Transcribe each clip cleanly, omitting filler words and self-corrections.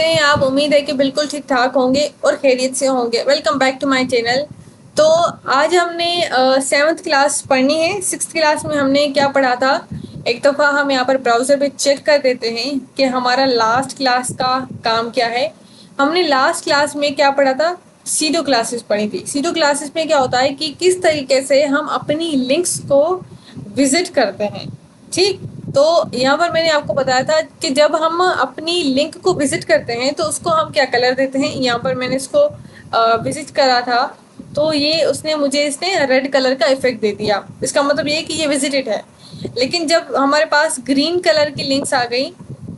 हैं आप? उम्मीद है कि बिल्कुल ठीक ठाक होंगे और खैरियत से होंगे। Welcome back to my channel. तो आज हमने 7th क्लास पढ़नी है। 6th क्लास में हमने क्या पढ़ा था? एक दफ़ा हम यहाँ पर ब्राउज़र पे चेक कर देते हैं कि हमारा लास्ट क्लास का काम क्या है। हमने लास्ट क्लास में क्या पढ़ा था? सीडो क्लासेस पढ़ी थी। सीडो क्लासेस में क्या होता है कि किस तरीके से हम अपनी लिंक्स को विजिट करते हैं। ठीक, तो यहाँ पर मैंने आपको बताया था कि जब हम अपनी लिंक को विजिट करते हैं तो उसको हम क्या कलर देते हैं। यहाँ पर मैंने इसको विजिट करा था तो ये उसने मुझे इसने रेड कलर का इफेक्ट दे दिया। इसका मतलब ये है कि ये विजिटेड है। लेकिन जब हमारे पास ग्रीन कलर की लिंक्स आ गई,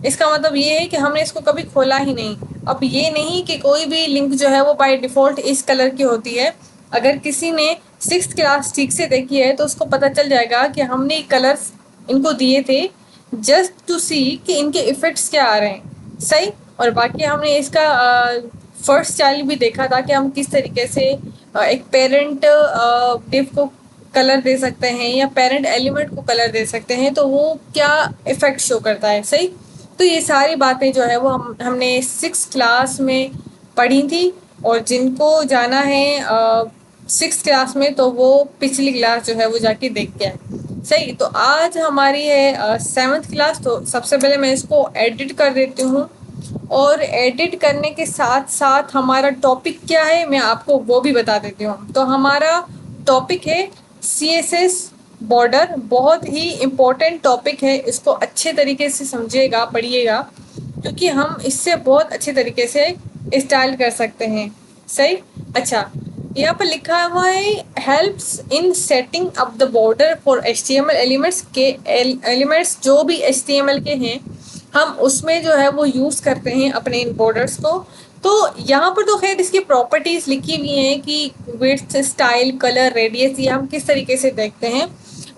इसका मतलब ये है कि हमने इसको कभी खोला ही नहीं। अब ये नहीं कि कोई भी लिंक जो है वो बाय डिफ़ॉल्ट इस कलर की होती है। अगर किसी ने 6th क्लास ठीक से देखी है तो उसको पता चल जाएगा कि हमने कलर्स इनको दिए थे जस्ट टू सी कि इनके इफ़ेक्ट्स क्या आ रहे हैं। सही। और बाकी हमने इसका फर्स्ट चाइल्ड भी देखा था कि हम किस तरीके से एक पेरेंट डिव को कलर दे सकते हैं या पेरेंट एलिमेंट को कलर दे सकते हैं, तो वो क्या इफ़ेक्ट शो करता है। सही। तो ये सारी बातें जो है वो हमने 6th क्लास में पढ़ी थी। और जिनको जाना है 6th क्लास में तो वो पिछली क्लास जो है वो जाके देख के आए। सही। तो आज हमारी है 7th क्लास। तो सबसे पहले मैं इसको एडिट कर देती हूँ और एडिट करने के साथ साथ हमारा टॉपिक क्या है मैं आपको वो भी बता देती हूँ। तो हमारा टॉपिक है CSS बॉर्डर। बहुत ही इम्पोर्टेंट टॉपिक है, इसको अच्छे तरीके से समझिएगा, पढ़िएगा, क्योंकि हम इससे बहुत अच्छे तरीके से स्टाइल कर सकते हैं। सही। अच्छा, यहाँ पर लिखा हुआ है helps in setting up the border for HTML elements के एलिमेंट्स जो भी HTML के हैं हम उसमें जो है वो यूज़ करते हैं अपने इन बॉर्डर्स को। तो यहाँ पर तो खैर इसकी प्रॉपर्टीज़ लिखी हुई हैं कि विड्थ, स्टाइल, कलर, रेडियस, ये हम किस तरीके से देखते हैं।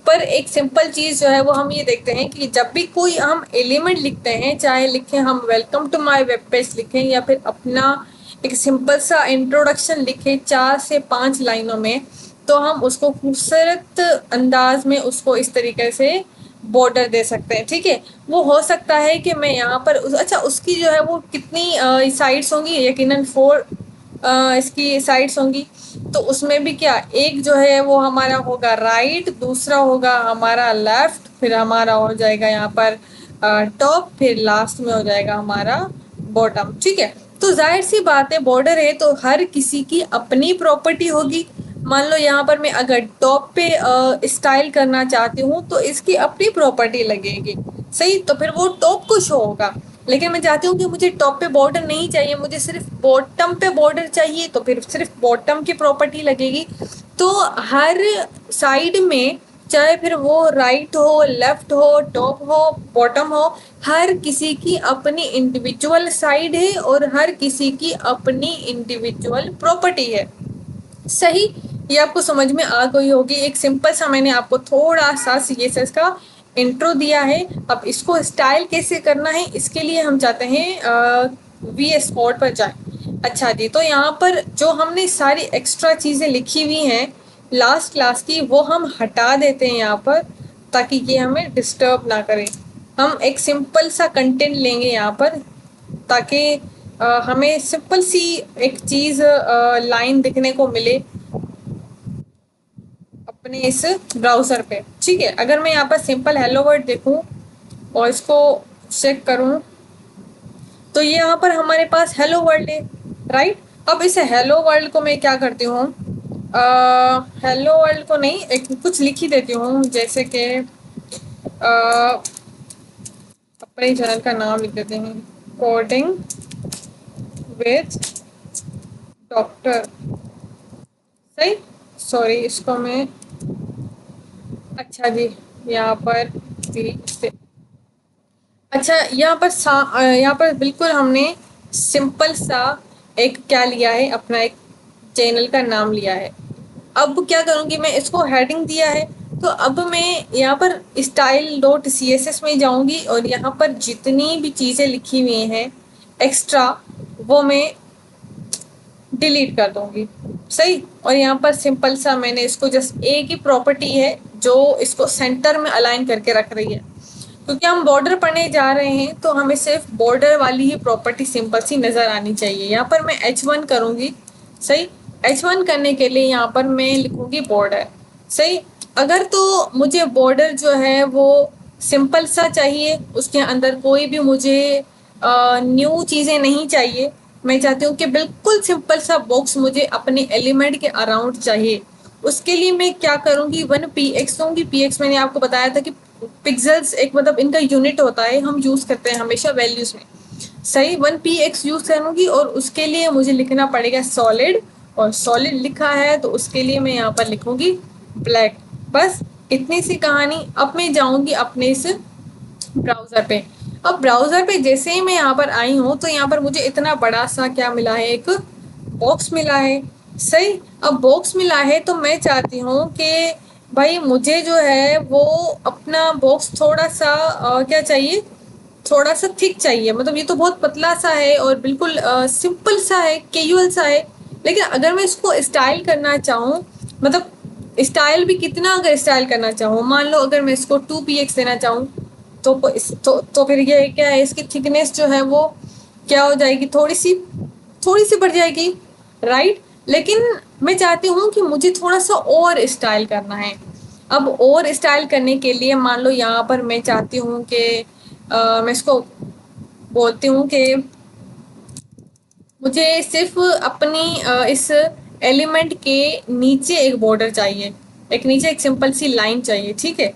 पर एक सिंपल चीज़ जो है वो हम ये देखते हैं कि जब भी कोई हम एलिमेंट लिखते हैं, चाहे लिखें हम welcome to my web page लिखें या फिर अपना एक सिंपल सा इंट्रोडक्शन लिखें 4 से 5 लाइनों में, तो हम उसको खूबसूरत अंदाज में उसको इस तरीके से बॉर्डर दे सकते हैं। ठीक है। वो हो सकता है कि मैं यहाँ पर अच्छा, उसकी जो है वो कितनी साइड्स होंगी? यकीनन 4 इसकी साइड्स होंगी। तो उसमें भी क्या, एक जो है वो हमारा होगा राइट, दूसरा होगा हमारा लेफ्ट, फिर हमारा हो जाएगा यहाँ पर टॉप, फिर लास्ट में हो जाएगा हमारा बॉटम। ठीक है। तो जाहिर सी बात है, बॉर्डर है तो हर किसी की अपनी प्रॉपर्टी होगी। मान लो यहाँ पर मैं अगर टॉप पे स्टाइल करना चाहती हूँ तो इसकी अपनी प्रॉपर्टी लगेगी। सही। तो फिर वो टॉप को शो होगा। लेकिन मैं चाहती हूँ कि मुझे टॉप पे बॉर्डर नहीं चाहिए, मुझे सिर्फ बॉटम पे बॉर्डर चाहिए, तो फिर सिर्फ बॉटम की प्रॉपर्टी लगेगी। तो हर साइड में, चाहे फिर वो राइट हो, लेफ्ट हो, टॉप हो, बॉटम हो, हर किसी की अपनी इंडिविजुअल साइड है और हर किसी की अपनी इंडिविजुअल प्रॉपर्टी है। सही। ये आपको समझ में आ गई होगी। एक सिंपल सा मैंने आपको थोड़ा सा CSS का इंट्रो दिया है। अब इसको स्टाइल कैसे करना है इसके लिए हम चाहते हैं VS कोड पर जाएं। अच्छा जी, तो यहाँ पर जो हमने सारी एक्स्ट्रा चीज़ें लिखी हुई हैं लास्ट क्लास की वो हम हटा देते हैं यहाँ पर, ताकि ये हमें डिस्टर्ब ना करे। हम एक सिंपल सा कंटेंट लेंगे यहाँ पर, ताकि हमें सिंपल सी एक चीज़ लाइन दिखने को मिले अपने इस ब्राउज़र पे। ठीक है। अगर मैं यहाँ पर सिंपल हेलो वर्ड देखूँ और इसको चेक करूँ तो ये यहाँ पर हमारे पास हेलो वर्ल्ड है। राइट। अब इस हेलो वर्ल्ड को मैं क्या करती हूँ, हेलो वर्ल्ड को नहीं, एक कुछ लिख ही देती हूँ, जैसे कि अपने चैनल का नाम लिख देते हैं, कोडिंग विथ डॉक्टर। सही। सॉरी, इसको मैं, अच्छा जी, यहाँ पर भी से, अच्छा यहाँ पर बिल्कुल हमने सिंपल सा एक क्या लिया है, अपना एक चैनल का नाम लिया है। अब क्या करूँगी, मैं इसको हेडिंग दिया है तो अब मैं यहाँ पर style.css में जाऊँगी और यहाँ पर जितनी भी चीज़ें लिखी हुई हैं एक्स्ट्रा वो मैं डिलीट कर दूँगी। सही। और यहाँ पर सिंपल सा मैंने इसको जस्ट एक ही प्रॉपर्टी है जो इसको सेंटर में अलाइन करके रख रही है। क्योंकि हम बॉर्डर पढ़ने जा रहे हैं तो हमें सिर्फ बॉर्डर वाली ही प्रॉपर्टी सिंपल सी नज़र आनी चाहिए। यहाँ पर मैं H1 करूँगी, सही। H1 करने के लिए यहाँ पर मैं लिखूँगी बॉर्डर, सही। अगर तो मुझे बॉर्डर जो है वो सिंपल सा चाहिए, उसके अंदर कोई भी मुझे न्यू चीज़ें नहीं चाहिए, मैं चाहती हूँ कि बिल्कुल सिंपल सा बॉक्स मुझे अपने एलिमेंट के अराउंड चाहिए। उसके लिए मैं क्या करूँगी, 1px लूँगी। px मैंने आपको बताया था कि पिक्सल्स एक मतलब इनका यूनिट होता है, हम यूज़ करते हैं हमेशा वैल्यूज़ में, सही। 1px यूज़ करूँगी और उसके लिए मुझे लिखना पड़ेगा सॉलिड, और सॉलिड लिखा है तो उसके लिए मैं यहाँ पर लिखूँगी ब्लैक। बस इतनी सी कहानी। अब मैं जाऊँगी अपने इस ब्राउज़र पे। अब ब्राउज़र पे जैसे ही मैं यहाँ पर आई हूँ तो यहाँ पर मुझे इतना बड़ा सा क्या मिला है, एक बॉक्स मिला है, सही। अब बॉक्स मिला है तो मैं चाहती हूँ कि भाई मुझे जो है वो अपना बॉक्स थोड़ा सा क्या चाहिए, थोड़ा सा थिक चाहिए। मतलब ये तो बहुत पतला सा है और बिल्कुल सिंपल सा है, कैजुअल सा है। लेकिन अगर मैं इसको स्टाइल करना चाहूँ, मतलब स्टाइल भी कितना, अगर स्टाइल करना चाहूँ, मान लो अगर मैं इसको 2px देना चाहूँ तो फिर ये क्या है, इसकी थिकनेस जो है वो क्या हो जाएगी, थोड़ी सी बढ़ जाएगी, राइट। लेकिन मैं चाहती हूँ कि मुझे थोड़ा सा और स्टाइल करना है। अब और स्टाइल करने के लिए मान लो यहाँ पर मैं चाहती हूँ कि मैं इसको बोलती हूँ कि मुझे सिर्फ अपनी इस एलिमेंट के नीचे एक बॉर्डर चाहिए, एक नीचे एक सिंपल सी लाइन चाहिए, ठीक है।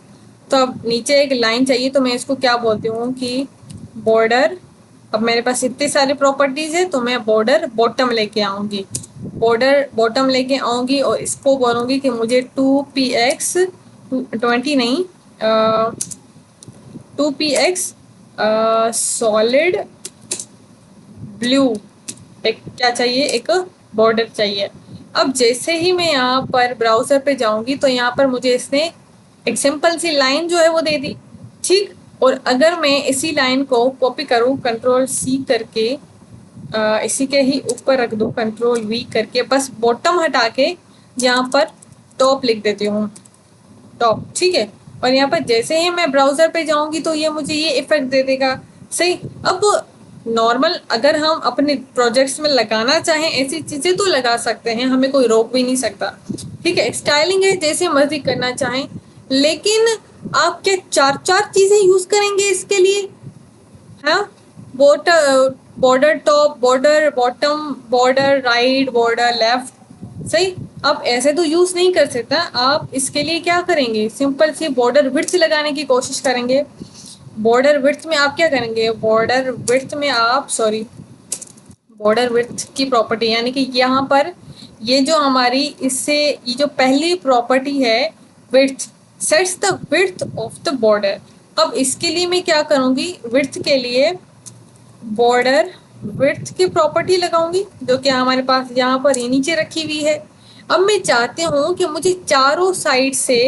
तो अब नीचे एक लाइन चाहिए तो मैं इसको क्या बोलती हूँ कि बॉर्डर। अब मेरे पास इतने सारे प्रॉपर्टीज है तो मैं बॉर्डर बॉटम लेके आऊँगी, बॉर्डर बॉटम लेके आऊँगी और इसको बोलूँगी कि मुझे 2px 20 नहीं 2px सॉलिड ब्लू एक क्या चाहिए, एक बॉर्डर चाहिए। अब जैसे ही मैं यहाँ पर ब्राउज़र पे जाऊँगी तो यहाँ पर मुझे इसने एक सिंपल सी लाइन जो है वो दे दी, ठीक। और अगर मैं इसी लाइन को कॉपी करूँ Ctrl+C करके इसी के ही ऊपर रख दूँ Ctrl+V करके, बस बॉटम हटा के यहाँ पर टॉप लिख देती हूँ, टॉप, ठीक है। और यहाँ पर जैसे ही मैं ब्राउज़र पे जाऊँगी तो ये मुझे ये इफेक्ट दे देगा, सही। अब नॉर्मल अगर हम अपने प्रोजेक्ट्स में लगाना चाहें ऐसी चीज़ें तो लगा सकते हैं, हमें कोई रोक भी नहीं सकता, ठीक है। स्टाइलिंग है, जैसे मर्जी करना चाहें। लेकिन आप क्या चार चार चीज़ें यूज़ करेंगे इसके लिए, हाँ। Border, border top, border bottom, border right, border left, सही। आप ऐसे तो यूज़ नहीं कर सकता। आप इसके लिए क्या करेंगे, सिंपल सी बॉर्डर विड्थ लगाने की कोशिश करेंगे। बॉर्डर विड्थ में आप क्या करेंगे, बॉर्डर विड्थ में आप सॉरी बॉर्डर विड्थ की प्रॉपर्टी, यानी कि यहाँ पर ये जो हमारी इससे ये जो पहली प्रॉपर्टी है width, sets the width of the border. अब इसके लिए मैं क्या करूँगी, विड्थ के लिए बॉर्डर विड्थ की प्रॉपर्टी लगाऊंगी जो कि हमारे पास यहाँ पर ये नीचे रखी हुई है। अब मैं चाहती हूँ कि मुझे चारों साइड से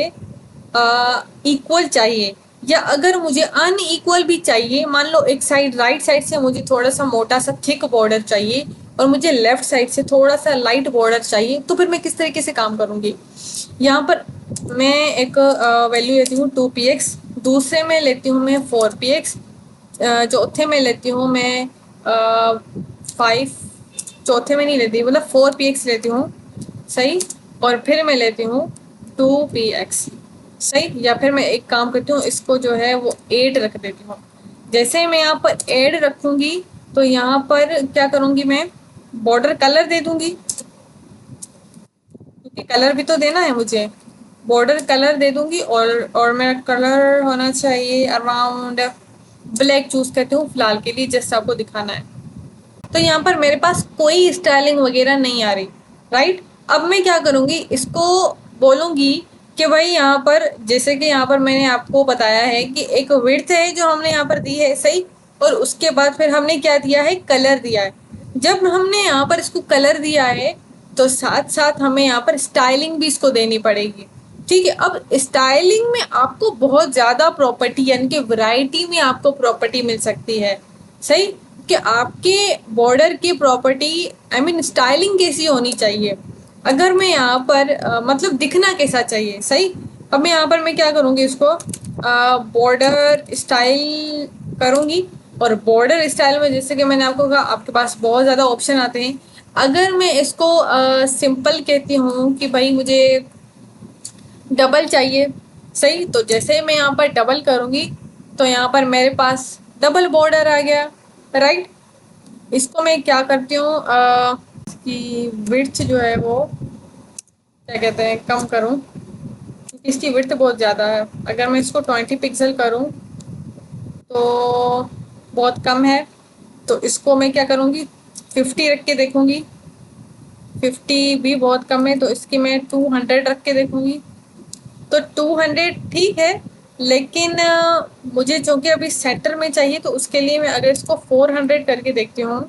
इक्वल चाहिए, या अगर मुझे अनइक्वल भी चाहिए, मान लो एक साइड राइट साइड से मुझे थोड़ा सा मोटा सा थिक बॉर्डर चाहिए और मुझे लेफ्ट साइड से थोड़ा सा लाइट बॉर्डर चाहिए, तो फिर मैं किस तरीके से काम करूँगी। यहाँ पर मैं एक वैल्यू लेती हूँ 2px, दूसरे में लेती हूँ मैं 4px, चौथे में लेती हूँ मैं 5, चौथे में नहीं लेती, मतलब 4px लेती हूँ, सही। और फिर मैं लेती हूँ 2px, सही। या फिर मैं एक काम करती हूँ, इसको जो है वो 8 रख देती हूँ। जैसे ही मैं यहाँ पर 8 रखूँगी तो यहाँ पर क्या करूँगी, मैं बॉर्डर कलर दे दूँगी, क्योंकि कलर भी तो देना है मुझे। बॉर्डर कलर दे दूँगी और मेरा कलर होना चाहिए अराउंड ब्लैक चूज़ करती हूँ फ़िलहाल के लिए, जस्ट आपको दिखाना है। तो यहाँ पर मेरे पास कोई स्टाइलिंग वगैरह नहीं आ रही, राइट। अब मैं क्या करूँगी, इसको बोलूँगी कि भाई यहाँ पर जैसे कि यहाँ पर मैंने आपको बताया है कि एक विड्थ है जो हमने यहाँ पर दी है, सही। और उसके बाद फिर हमने क्या दिया है, कलर दिया है। जब हमने यहाँ पर इसको कलर दिया है तो साथ साथ हमें यहाँ पर स्टाइलिंग भी इसको देनी पड़ेगी, ठीक है। अब स्टाइलिंग में आपको बहुत ज़्यादा प्रॉपर्टी यानी कि वैरायटी में आपको प्रॉपर्टी मिल सकती है, सही। कि आपके बॉर्डर की प्रॉपर्टी आई मीन स्टाइलिंग कैसी होनी चाहिए, अगर मैं यहाँ पर मतलब दिखना कैसा चाहिए, सही। अब मैं यहाँ पर मैं क्या करूँगी, इसको बॉर्डर स्टाइल करूँगी। और बॉर्डर स्टाइल में जैसे कि मैंने आपको कहा, आपके पास बहुत ज़्यादा ऑप्शन आते हैं। अगर मैं इसको सिंपल कहती हूँ कि भाई मुझे डबल चाहिए, सही, तो जैसे मैं यहाँ पर डबल करूँगी तो यहाँ पर मेरे पास डबल बॉर्डर आ गया, राइट। इसको मैं क्या करती हूँ, इसकी विड्थ जो है वो क्या कहते हैं कम करूँ, क्योंकि इसकी विड्थ बहुत ज़्यादा है। अगर मैं इसको 20 पिक्सल करूँ तो बहुत कम है, तो इसको मैं क्या करूँगी, 50 रख के देखूँगी। 50 भी बहुत कम है, तो इसकी मैं 200 रख के देखूँगी। तो 200 ठीक है, लेकिन मुझे चूँकि अभी सेंटर में चाहिए, तो उसके लिए मैं अगर इसको 400 करके देखती हूँ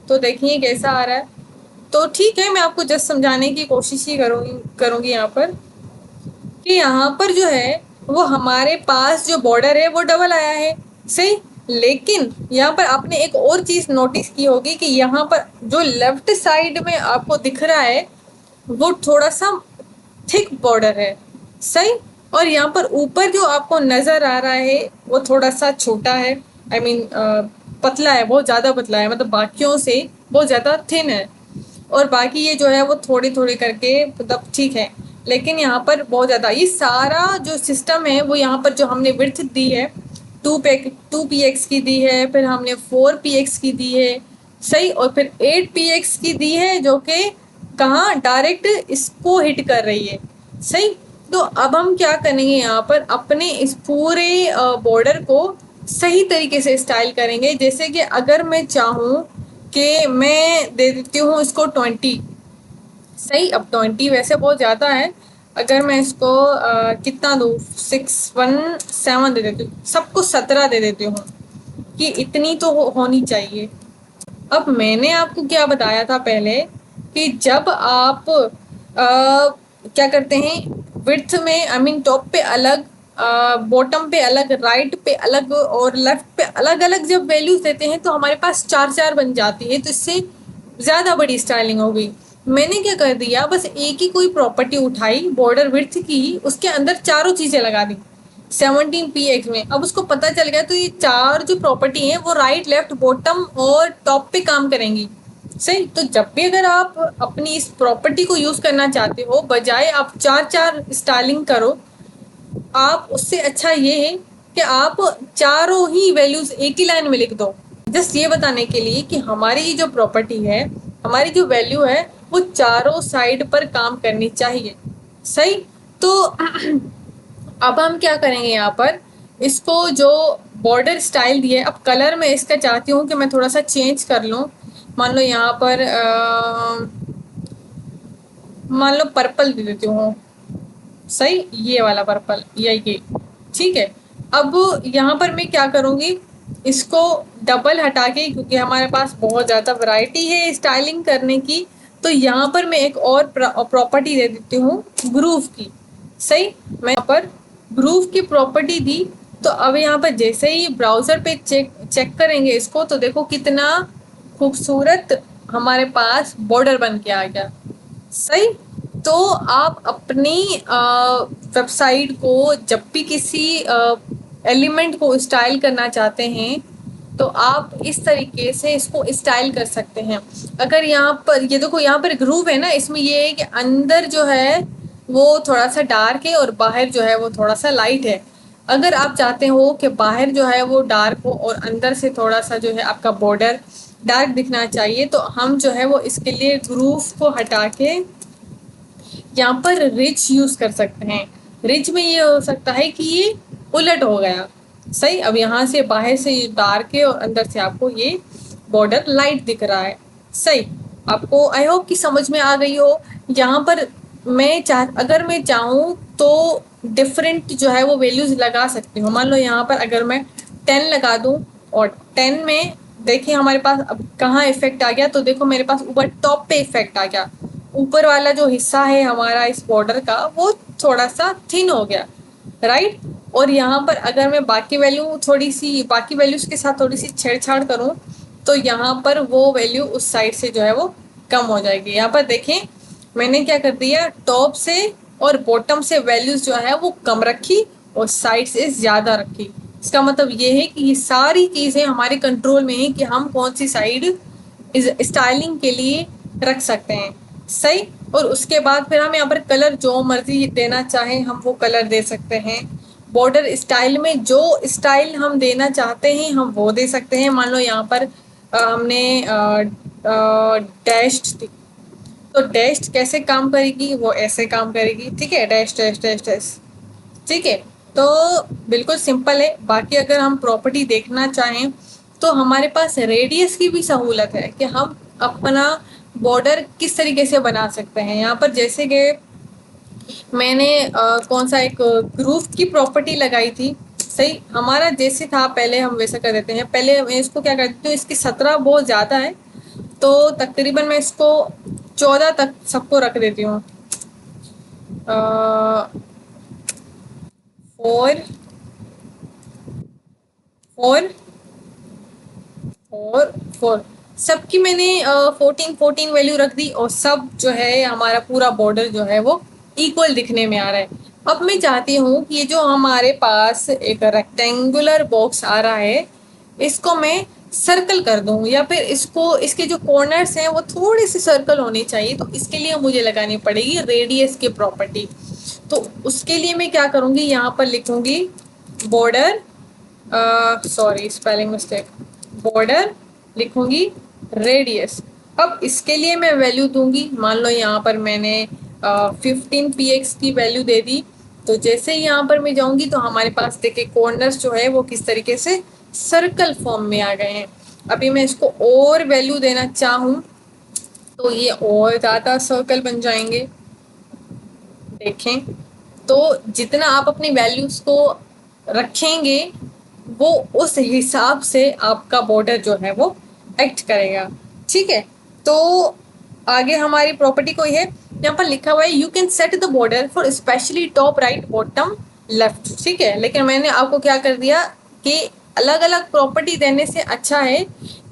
तो देखिए कैसा आ रहा है। तो ठीक है, मैं आपको जस्ट समझाने की कोशिश ही करूँगी यहाँ पर, कि यहाँ पर जो है वो हमारे पास जो बॉर्डर है वो डबल आया है, सही। लेकिन यहाँ पर आपने एक और चीज़ नोटिस की होगी कि यहाँ पर जो लेफ्ट साइड में आपको दिख रहा है वो थोड़ा सा थिक बॉर्डर है, सही। और यहाँ पर ऊपर जो आपको नज़र आ रहा है वो थोड़ा सा छोटा है, आई मीन पतला है, बहुत ज़्यादा पतला है, मतलब बाकियों से बहुत ज़्यादा थिन है। और बाकी ये जो है वो थोड़ी थोड़ी करके मतलब ठीक है, लेकिन यहाँ पर बहुत ज़्यादा ये सारा जो सिस्टम है वो यहाँ पर जो हमने विड्थ दी है 2 px की दी है, फिर हमने 4 px की दी है, सही। और फिर 8 px की दी है जो कि कहाँ डायरेक्ट इसको हिट कर रही है, सही। तो अब हम क्या करेंगे, यहाँ पर अपने इस पूरे बॉर्डर को सही तरीके से स्टाइल करेंगे। जैसे कि अगर मैं चाहूँ कि मैं दे देती हूँ इसको 20, सही। अब 20 वैसे बहुत ज़्यादा है, अगर मैं इसको कितना दूँ, 617 दे देती हूँ, सबको 17 दे देती हूँ कि इतनी तो होनी चाहिए। अब मैंने आपको क्या बताया था पहले कि जब आप क्या करते हैं विड्थ में, आई मीन टॉप पे अलग, बॉटम पे अलग, राइट पे अलग और लेफ्ट पे अलग अलग जब वैल्यूज देते हैं तो हमारे पास चार चार बन जाती है, तो इससे ज़्यादा बड़ी स्टाइलिंग हो गई। मैंने क्या कर दिया, बस एक ही कोई प्रॉपर्टी उठाई बॉर्डर विड्थ की, उसके अंदर चारों चीज़ें लगा दी 17 px में। अब उसको पता चल गया तो ये चार जो प्रॉपर्टी है वो राइट, लेफ्ट, बॉटम और टॉप पे काम करेंगी, सही। तो जब भी अगर आप अपनी इस प्रॉपर्टी को यूज़ करना चाहते हो, बजाय आप चार चार स्टाइलिंग करो, आप उससे अच्छा ये है कि आप चारों ही वैल्यूज एक ही लाइन में लिख दो। जस्ट ये बताने के लिए कि हमारी जो प्रॉपर्टी है, हमारी जो वैल्यू है वो चारों साइड पर काम करनी चाहिए, सही। तो अब हम क्या करेंगे, यहाँ पर इसको जो बॉर्डर स्टाइल दिए, अब कलर में इसका चाहती हूँ कि मैं थोड़ा सा चेंज कर लूँ। मान लो यहाँ पर मान लो पर्पल दे देती हूँ, सही, ये वाला पर्पल या ये, ठीक है। अब यहाँ पर मैं क्या करूँगी, इसको डबल हटा के, क्योंकि हमारे पास बहुत ज़्यादा वैरायटी है स्टाइलिंग करने की, तो यहाँ पर मैं एक और प्रॉपर्टी दे देती हूँ ग्रूव की, सही। मैं यहाँ पर ग्रूव की प्रॉपर्टी दी, तो अब यहाँ पर जैसे ही ब्राउज़र पे चेक करेंगे इसको, तो देखो कितना खूबसूरत हमारे पास बॉर्डर बन के आ गया, सही। तो आप अपनी वेबसाइट को जब भी किसी एलिमेंट को स्टाइल करना चाहते हैं तो आप इस तरीके से इसको स्टाइल कर सकते हैं। अगर यहाँ पर ये देखो, यहाँ पर ग्रूव है ना, इसमें ये है कि अंदर जो है वो थोड़ा सा डार्क है और बाहर जो है वो थोड़ा सा लाइट है। अगर आप चाहते हो कि बाहर जो है वो डार्क हो और अंदर से थोड़ा सा जो है आपका बॉर्डर डार्क दिखना चाहिए, तो हम जो है वो इसके लिए ग्रूव को हटा के यहाँ पर रिच यूज़ कर सकते हैं। रिच में ये हो सकता है कि ये उलट हो गया, सही। अब यहाँ से बाहर से ये डार्क है और अंदर से आपको ये बॉर्डर लाइट दिख रहा है, सही। आपको आई होप कि समझ में आ गई हो। यहाँ पर अगर मैं चाहूँ तो डिफरेंट जो है वो वैल्यूज़ लगा सकती हूँ। मान लो यहाँ पर अगर मैं 10 लगा दूँ और 10 में देखिए हमारे पास अब कहाँ इफेक्ट आ गया, तो देखो मेरे पास ऊपर टॉप पे इफेक्ट आ गया, ऊपर वाला जो हिस्सा है हमारा इस बॉर्डर का वो थोड़ा सा थिन हो गया, राइट। और यहाँ पर अगर मैं बाकी वैल्यूज़ के साथ थोड़ी सी छेड़छाड़ करूँ तो यहाँ पर वो वैल्यू उस साइड से जो है वो कम हो जाएगी। यहाँ पर देखें मैंने क्या कर दिया, टॉप से और बॉटम से वैल्यूज जो है वो कम रखी और साइड से ज़्यादा रखी। इसका मतलब ये है कि ये सारी चीज़ें हमारे कंट्रोल में है कि हम कौन सी साइड स्टाइलिंग के लिए रख सकते हैं। सही। और उसके बाद फिर हम यहाँ पर कलर जो मर्जी देना चाहें हम वो कलर दे सकते हैं। बॉर्डर स्टाइल में जो स्टाइल हम देना चाहते हैं हम वो दे सकते हैं। मान लो यहाँ पर हमने डैश्ड थी, तो डैश्ड कैसे काम करेगी, वो ऐसे काम करेगी। ठीक है, डैश डैश डैश डैश। ठीक है, तो बिल्कुल सिंपल है। बाकी अगर हम प्रॉपर्टी देखना चाहें तो हमारे पास रेडियस की भी सहूलत है कि हम अपना बॉर्डर किस तरीके से बना सकते हैं। यहाँ पर जैसे कि मैंने कौन सा एक ग्रुप की प्रॉपर्टी लगाई थी। सही, हमारा जैसे था पहले हम वैसा कर देते हैं। पहले मैं इसको क्या करती हूँ, इसकी 17 बहुत ज़्यादा है तो तकरीबन मैं इसको 14 तक सबको रख देती हूँ। 4 4 4 4 सबकी मैंने 14 वैल्यू रख दी और सब जो है हमारा पूरा बॉर्डर जो है वो इक्वल दिखने में आ रहा है। अब मैं चाहती हूँ कि ये जो हमारे पास एक रेक्टेंगुलर बॉक्स आ रहा है इसको मैं सर्कल कर दूं, या फिर इसको इसके जो कॉर्नर्स हैं वो थोड़े से सर्कल होने चाहिए। तो इसके लिए मुझे लगानी पड़ेगी रेडियस की प्रॉपर्टी। तो उसके लिए मैं क्या करूँगी, यहाँ पर लिखूँगी border, sorry spelling mistake, border लिखूंगी रेडियस। अब इसके लिए मैं वैल्यू दूंगी। मान लो यहाँ पर मैंने 15 px की वैल्यू दे दी। तो जैसे ही यहाँ पर मैं जाऊंगी तो हमारे पास देखिए कॉर्नर्स जो है वो किस तरीके से सर्कल फॉर्म में आ गए हैं। अभी मैं इसको और वैल्यू देना चाहूँ तो ये और ज़्यादा सर्कल बन जाएंगे। देखें, तो जितना आप अपनी वैल्यूज को रखेंगे वो उस हिसाब से आपका बॉर्डर जो है वो एक्ट करेगा। ठीक है, तो आगे हमारी प्रॉपर्टी कोई है, यहाँ पर लिखा हुआ है you can set the border for specially top right bottom left. ठीक है, लेकिन मैंने आपको क्या कर दिया कि अलग अलग प्रॉपर्टी देने से अच्छा है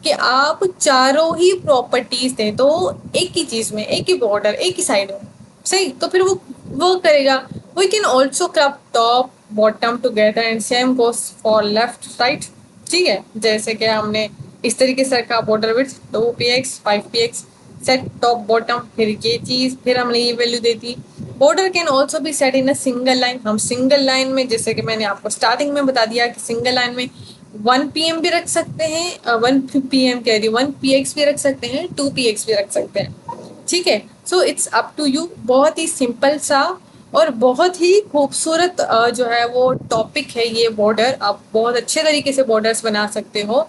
कि आप चारों ही प्रॉपर्टीज दें तो एक ही चीज में एक ही बॉर्डर एक ही साइड में। सही, तो फिर वो वर्क करेगा। We can also crop top bottom together and same goes for left right. ठीक है, जैसे कि हमने इस तरीके से रखा border width 2 px 5 px, set top bottom, फिर ये चीज, फिर हमने ये वैल्यू दे दी। Border can also be set in a single line. हम सिंगल लाइन में, जैसे कि मैंने आपको स्टार्टिंग में बता दिया कि सिंगल लाइन में 1 pm भी रख सकते हैं, 1 pm कह रही 1 px भी रख सकते हैं, 2 px भी रख सकते हैं। ठीक है, so it's up to you. बहुत ही सिंपल सा और बहुत ही खूबसूरत जो है वो टॉपिक है ये बॉर्डर। आप बहुत अच्छे तरीके से बॉर्डर्स बना सकते हो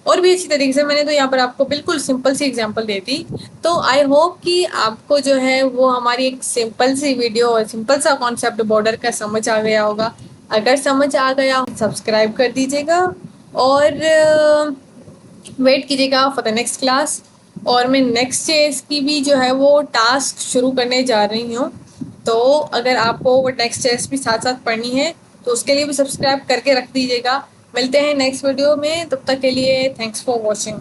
और भी अच्छी तरीके से। मैंने तो यहाँ पर आपको बिल्कुल सिंपल सी एग्जांपल दे दी। तो आई होप कि आपको जो है वो हमारी एक सिंपल सी वीडियो और सिंपल सा कॉन्सेप्ट बॉर्डर का समझ आ गया होगा। अगर समझ आ गया सब्सक्राइब कर दीजिएगा और वेट कीजिएगा फॉर द नेक्स्ट क्लास। और मैं नेक्स्ट डे की भी जो है वो टास्क शुरू करने जा रही हूँ। तो अगर आपको वो नेक्स्ट टेस्ट भी साथ साथ पढ़नी है तो उसके लिए भी सब्सक्राइब करके रख दीजिएगा। मिलते हैं नेक्स्ट वीडियो में, तब तक के लिए थैंक्स फॉर वॉचिंग।